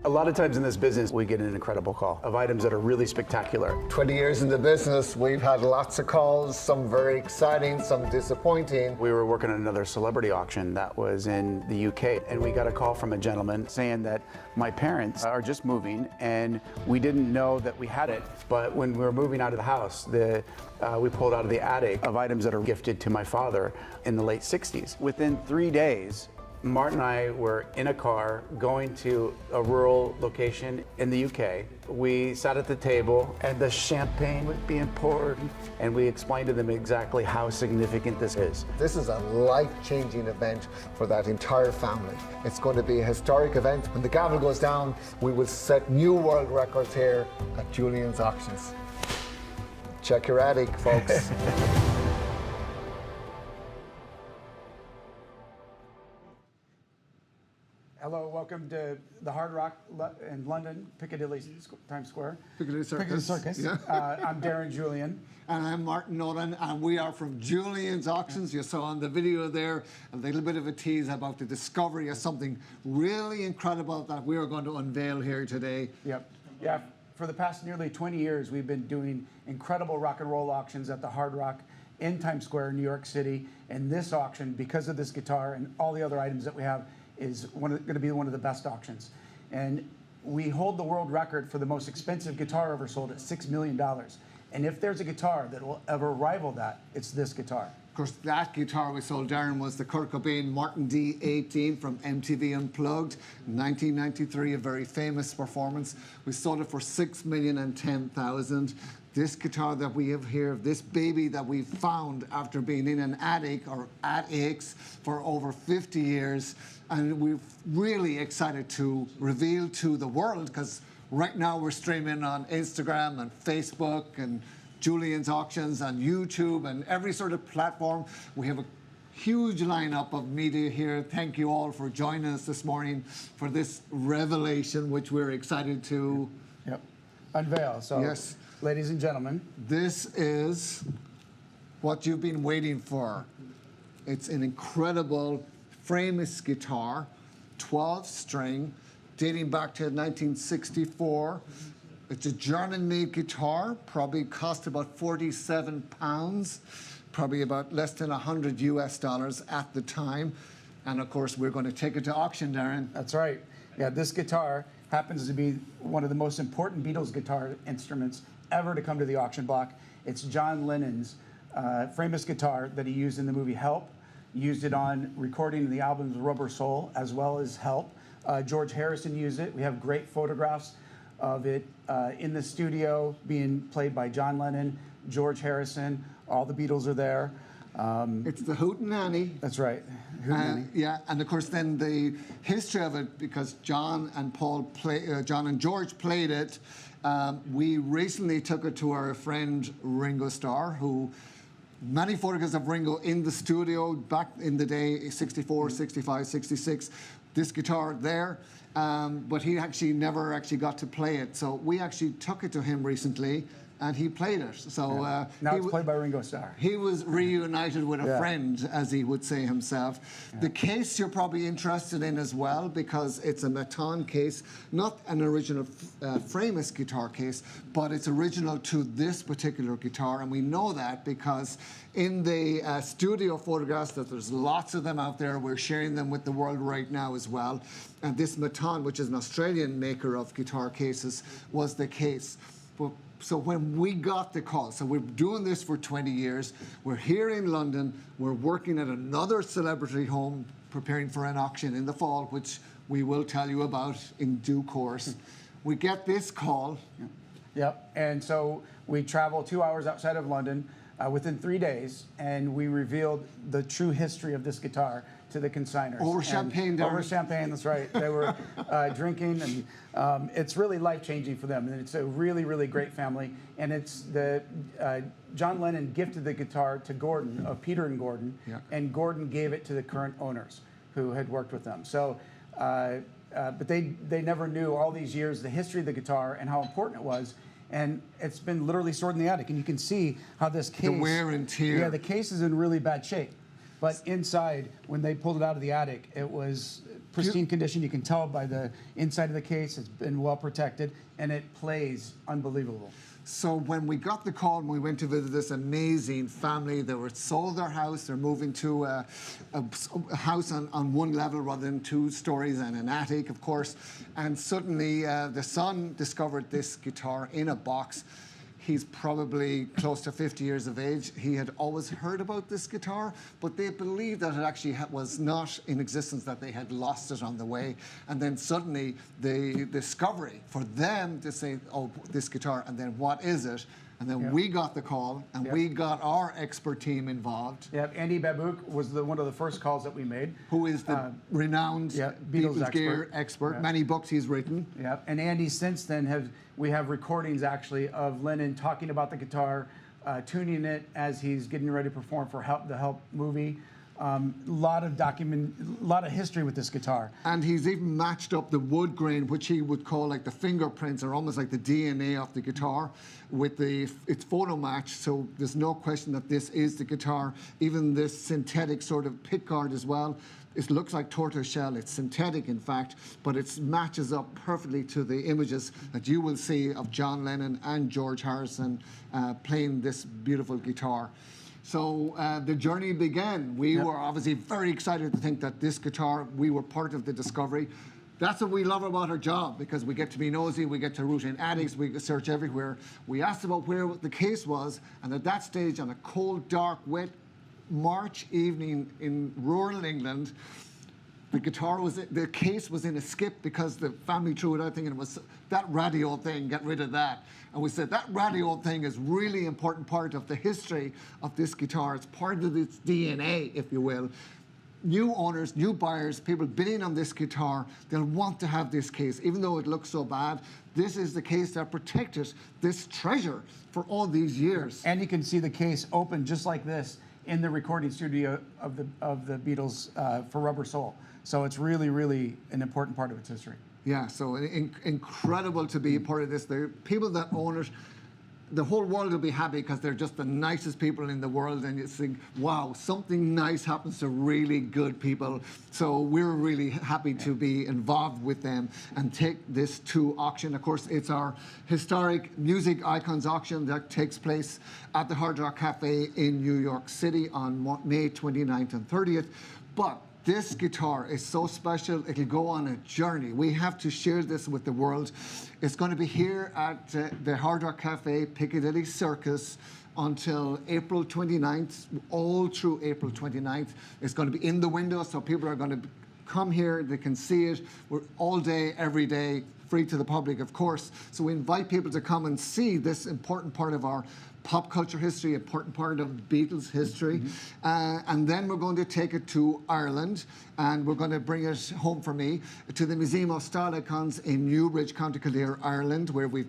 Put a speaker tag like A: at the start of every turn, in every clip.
A: A lot of times in this business, we get an incredible call of items that are really spectacular.
B: 20 years in the business, we've had lots of calls, some very exciting, some disappointing.
A: We were working on another celebrity auction that was in the UK, and we got a call from a gentleman saying that my parents are just moving, and we didn't know that we had it. But when we were moving out of the house, we pulled out of the attic of items that are gifted to my father in the late 60s. Within 3 days, Martin and I were in a car going to a rural location in the UK. We sat at the table and the champagne was being poured, and we explained to them exactly how significant this is.
B: This is a life-changing event for that entire family. It's going to be a historic event. When the gavel goes down, we will set new world records here at Julien's Auctions. Check your attic, folks.
C: Hello, welcome to the Hard Rock in London, Piccadilly Times Square.
B: Piccadilly Circus.
C: Piccadilly Circus.
B: Yeah.
C: I'm Darren, Julien.
B: And I'm Martin Nolan, and we are from Julien's Auctions. You saw on the video there a little bit of a tease about the discovery of something really incredible that we are going to unveil here today.
C: Yep. Yeah. For the past nearly 20 years, we've been doing incredible rock and roll auctions at the Hard Rock in Times Square, New York City. And this auction, because of this guitar and all the other items that we have, is going to be one of the best auctions. And we hold the world record for the most expensive guitar ever sold at $6 million. And if there's a guitar that will ever rival that, it's this guitar.
B: Of course, that guitar we sold, Darren, was the Kurt Cobain Martin D18 from MTV Unplugged in 1993, a very famous performance. We sold it for $6,010,000. This guitar that we have here, this baby that we found after being in an attic or attics for over 50 years, and we're really excited to reveal to the world, because right now we're streaming on Instagram and Facebook and Julien's Auctions on YouTube and every sort of platform. We have a huge lineup of media here. Thank you all for joining us this morning for this revelation, which we're excited to
C: unveil. So,
B: yes,
C: ladies and gentlemen,
B: this is what you've been waiting for. It's an incredible Framus guitar, 12-string, dating back to 1964. It's a German-made guitar, probably cost about 47 pounds, probably about less than $100 at the time. And of course, we're going to take it to auction, Darren.
C: That's right. Yeah, this guitar happens to be one of the most important Beatles guitar instruments ever to come to the auction block. It's John Lennon's Framus guitar that he used in the movie Help. Used it on recording the albums Rubber Soul as well as Help. George Harrison used it. We have great photographs of it in the studio being played by John Lennon, George Harrison. All the Beatles are there.
B: It's the Hootenanny.
C: That's right. Hootenanny.
B: Yeah, and of course then the history of it, because John and George played it. We recently took it to our friend Ringo Starr, who many photographs of Ringo in the studio back in the day, 64, 65, 66. This guitar there, but he actually never got to play it. So we actually took it to him recently, and he played it. So
C: now it's played by Ringo Starr.
B: He was reunited with a friend, as he would say himself. The case you're probably interested in as well, because it's a Maton case, not an original Framus guitar case, but it's original to this particular guitar, and we know that because in the studio photographs, that there's lots of them out there, we're sharing them with the world right now as well. And this Maton, which is an Australian maker of guitar cases, was the case. So when we got the call, so we're doing this for 20 years, we're here in London, we're working at another celebrity home, preparing for an auction in the fall, which we will tell you about in due course. We get this call.
C: Yep, and so we travel 2 hours outside of London within 3 days, and we revealed the true history of this guitar to the consigners.
B: Over champagne, Darren.
C: Over champagne, that's right. They were drinking, and it's really life-changing for them. And it's a really, really great family. And it's John Lennon gifted the guitar to Gordon, of Peter and Gordon, and Gordon gave it to the current owners who had worked with them. So, but they never knew all these years the history of the guitar and how important it was. And it's been literally stored in the attic. And you can see how this case...
B: The wear and tear.
C: Yeah, the case is in really bad shape. But inside, when they pulled it out of the attic, it was pristine condition. You can tell by the inside of the case. It's been well protected, and it plays unbelievable.
B: So when we got the call and we went to visit this amazing family, they were sold their house. They're moving to a house on one level rather than 2 stories and an attic, of course. And suddenly the son discovered this guitar in a box. He's probably close to 50 years of age. He had always heard about this guitar, but they believed that it actually was not in existence, that they had lost it on the way. And then suddenly the discovery for them to say, oh, this guitar, and then what is it? And then we got the call, and we got our expert team involved.
C: Yeah, Andy Babouk was one of the first calls that we made.
B: Who is the renowned Beatles gear expert.
C: Yeah.
B: Many books he's written.
C: Yeah, and Andy since then we have recordings actually of Lennon talking about the guitar, tuning it as he's getting ready to perform for the Help movie. Lot of history with this guitar.
B: And he's even matched up the wood grain, which he would call like the fingerprints, or almost like the DNA of the guitar, with it's photo matched. So there's no question that this is the guitar. Even this synthetic sort of pickguard as well. It looks like tortoiseshell. It's synthetic, in fact, but it matches up perfectly to the images that you will see of John Lennon and George Harrison playing this beautiful guitar. So the journey began. We were obviously very excited to think that this guitar, we were part of the discovery. That's what we love about our job, because we get to be nosy, we get to root in attics, we search everywhere. We asked about where the case was, and at that stage, on a cold, dark, wet March evening in rural England, the case was in a skip because the family threw it out thinking it was that ratty old thing, get rid of that. And we said that ratty old thing is really important part of the history of this guitar. It's part of its DNA, if you will. New owners, new buyers, people bidding on this guitar, they'll want to have this case. Even though it looks so bad, this is the case that protected this treasure for all these years.
C: And you can see the case open just like this in the recording studio of the Beatles for Rubber Soul. So it's really, really an important part of its history.
B: Yeah, so incredible to be a part of this. The people that own it, the whole world will be happy because they're just the nicest people in the world, and you think, wow, something nice happens to really good people. So we're really happy to be involved with them and take this to auction. Of course, it's our historic music icons auction that takes place at the Hard Rock Cafe in New York City on May 29th and 30th. But this guitar is so special, it'll go on a journey. We have to share this with the world. It's going to be here at the Hard Rock Cafe, Picadilly Circus, until April 29th, all through April 29th. It's going to be in the window, so people are going to come here, they can see it. We're all day, every day, free to the public, of course. So we invite people to come and see this important part of our pop culture history, important part of Beatles history. And then we're going to take it to Ireland, and we're going to bring it home for me to the Museum of Style Icons in Newbridge, County Kildare, Ireland, where we've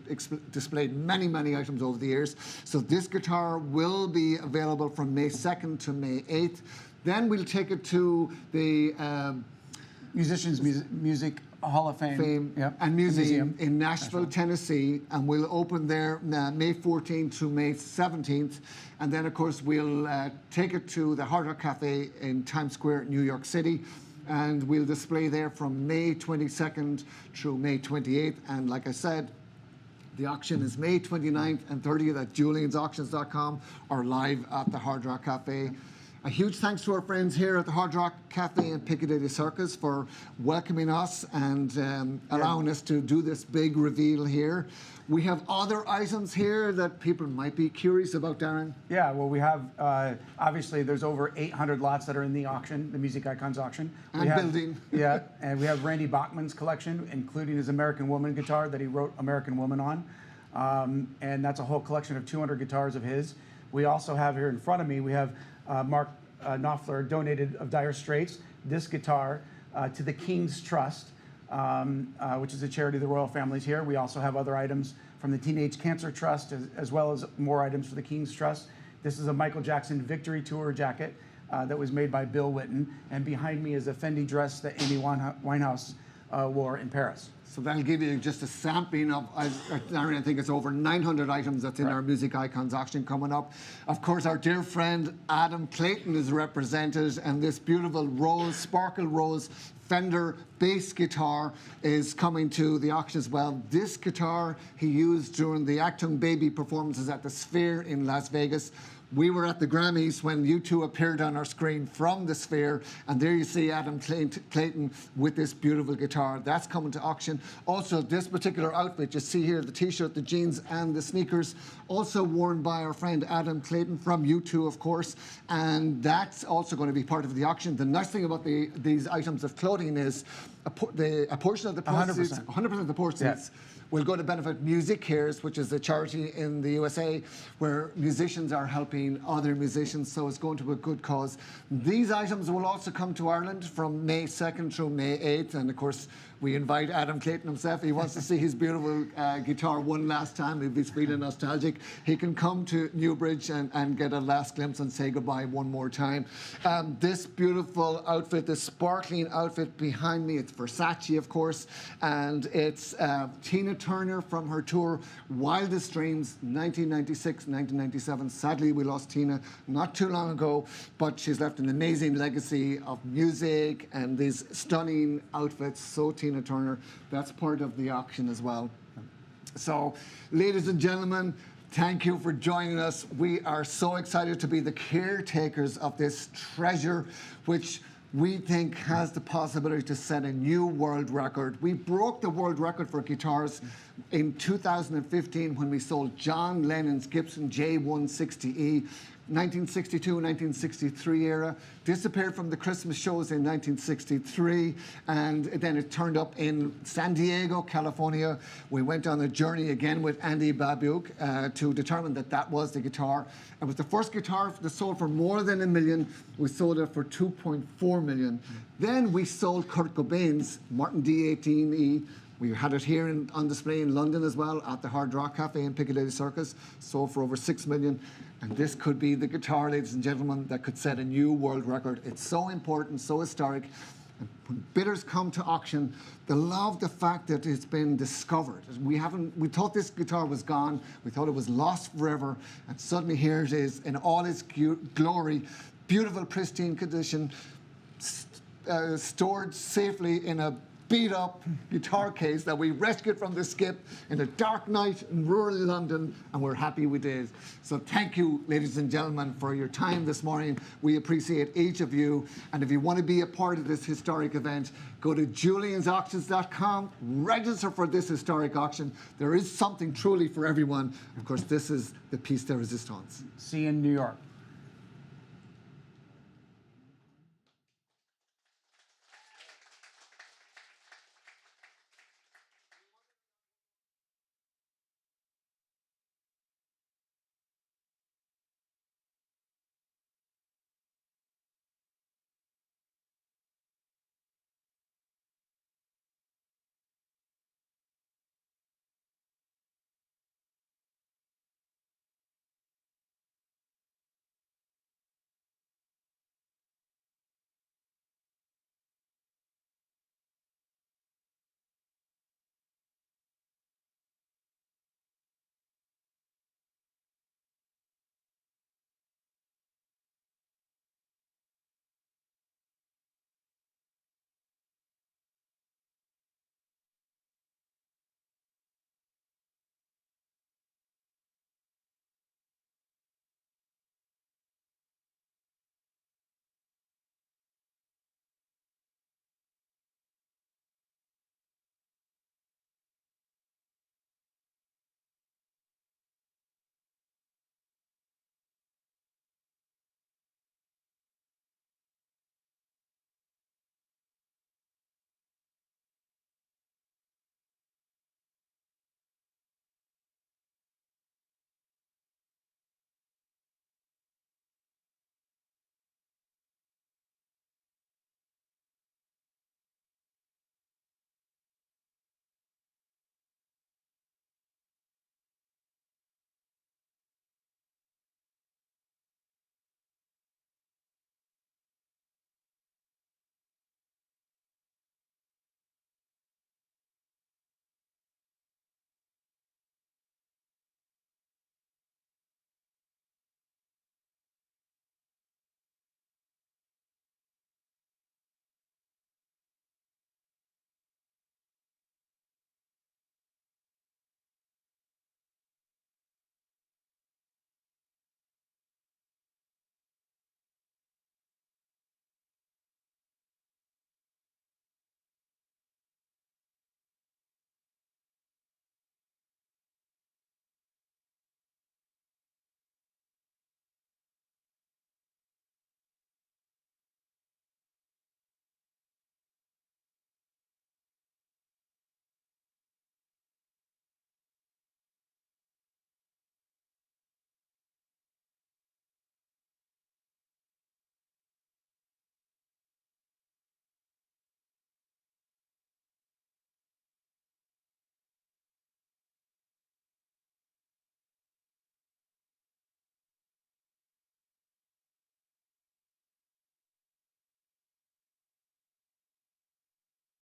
B: displayed many, many items over the years. So this guitar will be available from May 2nd to May 8th. Then we'll take it to the
C: Musicians Music Hall of Fame
B: and Museum in Nashville, Tennessee, and we'll open there May 14th to May 17th. And then, of course, we'll take it to the Hard Rock Cafe in Times Square, New York City, and we'll display there from May 22nd through May 28th. And like I said, the auction is May 29th and 30th at juliansauctions.com or live at the Hard Rock Cafe. A huge thanks to our friends here at the Hard Rock Cafe and Picadilly Circus for welcoming us and allowing us to do this big reveal here. We have other items here that people might be curious about, Darren.
C: Yeah, well, we have, obviously, there's over 800 lots that are in the auction, the Music Icons auction.
B: And building.
C: Yeah, and we have Randy Bachman's collection, including his American Woman guitar that he wrote American Woman on. And that's a whole collection of 200 guitars of his. We also have here in front of me, we have Mark Knopfler donated of Dire Straits this guitar to the King's Trust, which is a charity of the royal families here. We also have other items from the Teenage Cancer Trust, as well as more items for the King's Trust. This is a Michael Jackson Victory Tour jacket that was made by Bill Witten. And behind me is a Fendi dress that Amy Winehouse War in Paris.
B: So that'll give you just a sampling of, Darren, I think it's over 900 items that's in our Music Icons auction coming up. Of course, our dear friend Adam Clayton is represented, and this beautiful rose, sparkle rose Fender bass guitar is coming to the auction as well. This guitar he used during the Acton Baby performances at the Sphere in Las Vegas. We were at the Grammys when you two appeared on our screen from the Sphere, and there you see Adam Clayton with this beautiful guitar. That's coming to auction. Also, this particular outfit, you see here, the t-shirt, the jeans, and the sneakers, also worn by our friend Adam Clayton from U2, of course, and that's also going to be part of the auction. The nice thing about these items of clothing is a portion of the proceeds, 100% of the proceeds, will go to benefit Music Cares, which is a charity in the USA where musicians are helping other musicians, so it's going to a good cause. These items will also come to Ireland from May 2nd through May 8th, and of course we invite Adam Clayton himself. He wants to see his beautiful guitar one last time. If he's feeling nostalgic, he can come to Newbridge and get a last glimpse and say goodbye one more time. This beautiful outfit, this sparkling outfit behind me, it's Versace, of course, and it's Tina Turner from her tour Wildest Dreams, 1996, 1997. Sadly, we lost Tina not too long ago, but she's left an amazing legacy of music and these stunning outfits. So Tina Turner, that's part of the auction as well. So, ladies and gentlemen, thank you for joining us. We are so excited to be the caretakers of this treasure, which we think has the possibility to set a new world record. We broke the world record for guitars in 2015 when we sold John Lennon's Gibson J160E. 1962, 1963 era, disappeared from the Christmas shows in 1963, and then it turned up in San Diego, California. We went on a journey again with Andy Babiuk to determine that that was the guitar. It was the first guitar that sold for more than $1 million. We sold it for $2.4 million. Then we sold Kurt Cobain's Martin D18E. We had it here on display in London as well at the Hard Rock Cafe in Picadilly Circus, sold for over $6 million. And this could be the guitar, ladies and gentlemen, that could set a new world record. It's so important, so historic. And when bidders come to auction, they love the fact that it's been discovered. We thought this guitar was gone. We thought it was lost forever. And suddenly here it is in all its glory, beautiful, pristine condition, stored safely in a beat-up guitar case that we rescued from the skip in a dark night in rural London, and we're happy we did. So thank you, ladies and gentlemen, for your time this morning. We appreciate each of you, and if you want to be a part of this historic event, go to juliansauctions.com, register for this historic auction. There is something truly for everyone. Of course, this is the piece de resistance.
C: See you in New York.